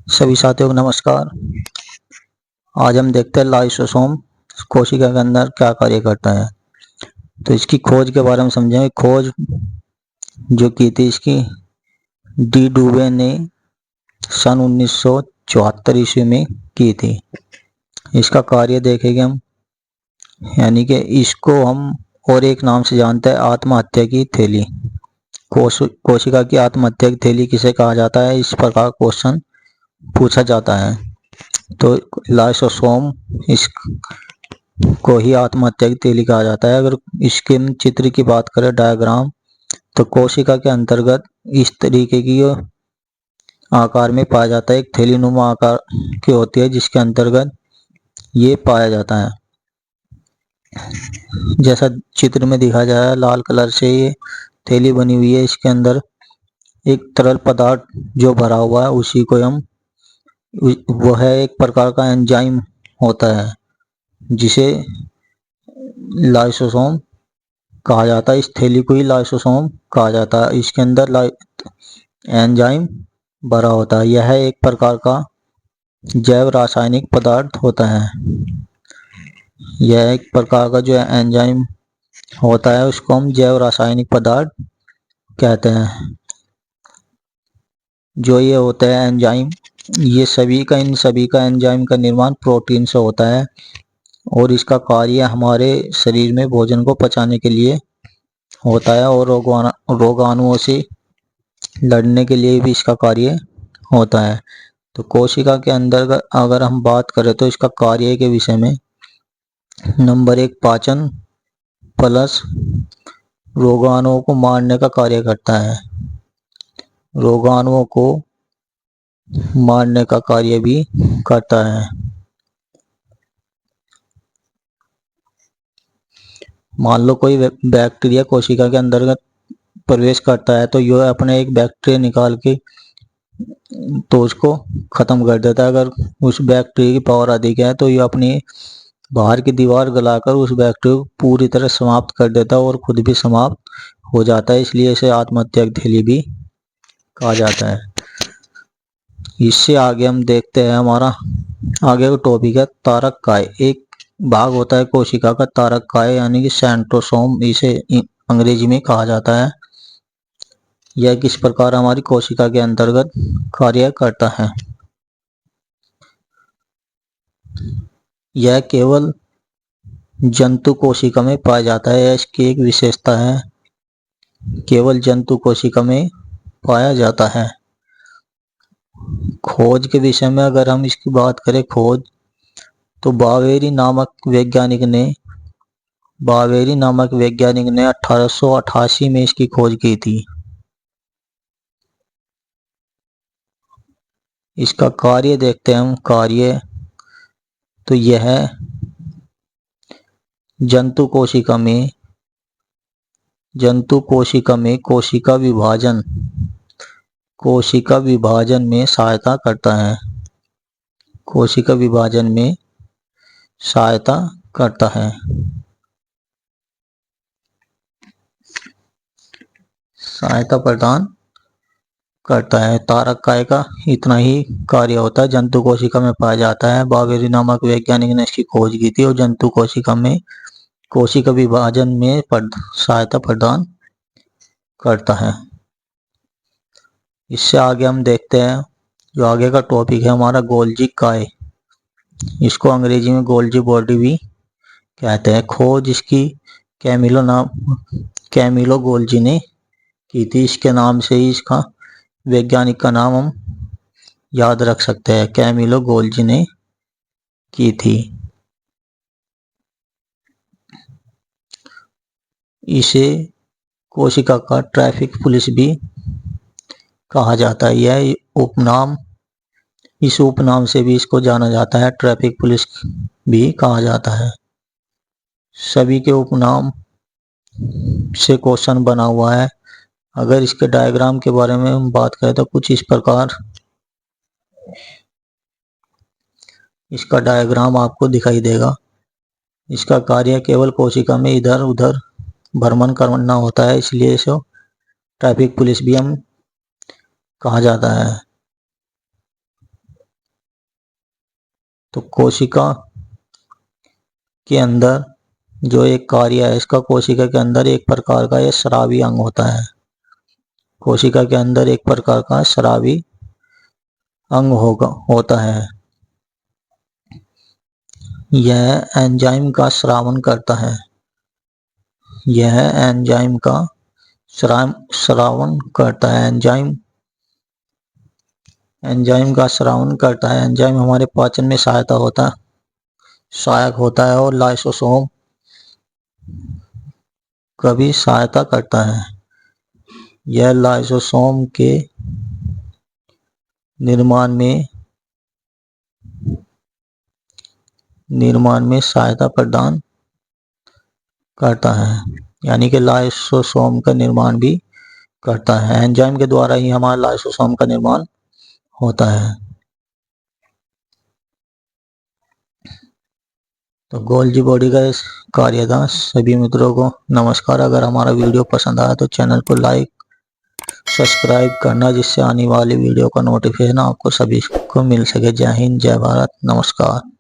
सभी साथियों को नमस्कार। आज हम देखते हैं लाइसोसोम कोशिका के अंदर क्या कार्य करता है। तो इसकी खोज के बारे में समझेंगे। खोज जो की थी इसकी डी डुवे ने सन 1974 ईस्वी में की थी। इसका कार्य देखेंगे हम, यानी कि इसको हम और एक नाम से जानते हैं, आत्महत्या की थैली। कोशिका की आत्महत्या की थैली किसे कहा जाता है, इस प्रकार क्वेश्चन पूछा जाता है। तो लाइसोसोम इसको ही आत्महत्या की थैली कहा जाता है। अगर इसके चित्र की बात करें, डायग्राम, तो कोशिका के अंतर्गत इस तरीके की आकार में पाया जाता है। एक थैली नुमा आकार की होती है जिसके अंतर्गत ये पाया जाता है। जैसा चित्र में दिखाया जा रहा है, लाल कलर से ये थैली बनी हुई है। इसके अंदर एक तरल पदार्थ जो भरा हुआ है, उसी को हम, वह एक प्रकार का एंजाइम होता है जिसे लाइसोसोम कहा जाता है। इस थैली को ही लाइसोसोम कहा जाता है। इसके अंदर एंजाइम भरा होता है। यह एक प्रकार का जैव रासायनिक पदार्थ होता है। यह एक प्रकार का जो एंजाइम होता है उसको हम जैव रासायनिक पदार्थ कहते हैं। जो ये होता है एंजाइम, ये इन सभी का एंजाइम का निर्माण प्रोटीन से होता है और इसका कार्य हमारे शरीर में भोजन को पचाने के लिए होता है और रोगाणुओं से लड़ने के लिए भी इसका कार्य होता है। तो कोशिका के अंदर अगर हम बात करें तो इसका कार्य के विषय में, नंबर 1, पाचन प्लस रोगाणुओं को मारने का कार्य करता है। रोगाणुओं को मारने का कार्य भी करता है। मान लो कोई बैक्टीरिया कोशिका के अंतर्गत प्रवेश करता है तो यह अपने एक बैक्टीरिया निकाल के तो उसको खत्म कर देता है। अगर उस बैक्टीरिया की पावर अधिक है तो यह अपनी बाहर की दीवार गलाकर उस बैक्टीरिया को पूरी तरह समाप्त कर देता है और खुद भी समाप्त हो जाता है। इसलिए इसे आत्महत्या की थैली भी कहा जाता है। इससे आगे हम देखते हैं, हमारा आगे का टॉपिक है तारक काय। एक भाग होता है कोशिका का तारक काय, यानी कि सेंट्रोसोम इसे अंग्रेजी में कहा जाता है। यह किस प्रकार हमारी कोशिका के अंतर्गत कार्य करता है। यह केवल जंतु कोशिका में पाया जाता है। इसकी एक विशेषता है, केवल जंतु कोशिका में पाया जाता है। खोज के विषय में अगर हम इसकी बात करें, खोज, तो बावेरी नामक वैज्ञानिक ने 1888 में इसकी खोज की थी। इसका कार्य देखते हैं हम। कार्य तो यह जंतु कोशिका में कोशिका विभाजन में सहायता करता है। कोशिका विभाजन में सहायता करता है। सहायता प्रदान करता है। तारक काय का इतना ही कार्य होता है। जंतु कोशिका में पाया जाता है। बावेरी नामक वैज्ञानिक ने इसकी खोज की थी और जंतु कोशिका में कोशिका विभाजन में सहायता प्रदान करता है। इससे आगे हम देखते हैं, जो आगे का टॉपिक है हमारा, गोल्जी काय। इसको अंग्रेजी में गोल्जी बॉडी भी कहते हैं। खोज इसकी कैमिलो गोल्जी ने की थी। इसके नाम से ही इसका वैज्ञानिक का नाम हम याद रख सकते हैं, कैमिलो गोल्जी ने की थी। इसे कोशिका का ट्रैफिक पुलिस भी कहा जाता है। यह उपनाम, इस उपनाम से भी इसको जाना जाता है, ट्रैफिक पुलिस भी कहा जाता है। सभी के उपनाम से क्वेश्चन बना हुआ है। अगर इसके डायग्राम के बारे में हम बात करें तो कुछ इस प्रकार इसका डायग्राम आपको दिखाई देगा। इसका कार्य केवल कोशिका में इधर उधर भ्रमण करना होता है, इसलिए इसे ट्रैफिक पुलिस भी हम कहा जाता है। तो कोशिका के अंदर जो एक कार्य है, इसका कोशिका के अंदर एक प्रकार का यह स्रावी अंग होता है। कोशिका के अंदर एक प्रकार का स्रावी अंग होता है। यह एंजाइम का स्रावन करता है। यह एंजाइम का स्रावन करता है। एंजाइम का स्रावन करता है। एंजाइम हमारे पाचन में सहायक होता है और लाइसोसोम का भी सहायता करता है। यह लाइसोसोम के निर्माण में सहायता प्रदान करता है, यानी कि लाइसोसोम का निर्माण भी करता है। एंजाइम के द्वारा ही हमारा लाइसोसोम का निर्माण होता है। तो गोल्जी बॉडी का इस कार्य था। सभी मित्रों को नमस्कार। अगर हमारा वीडियो पसंद आया तो चैनल को लाइक सब्सक्राइब करना, जिससे आने वाली वीडियो का नोटिफिकेशन आपको सभी को मिल सके। जय हिंद, जय भारत, नमस्कार।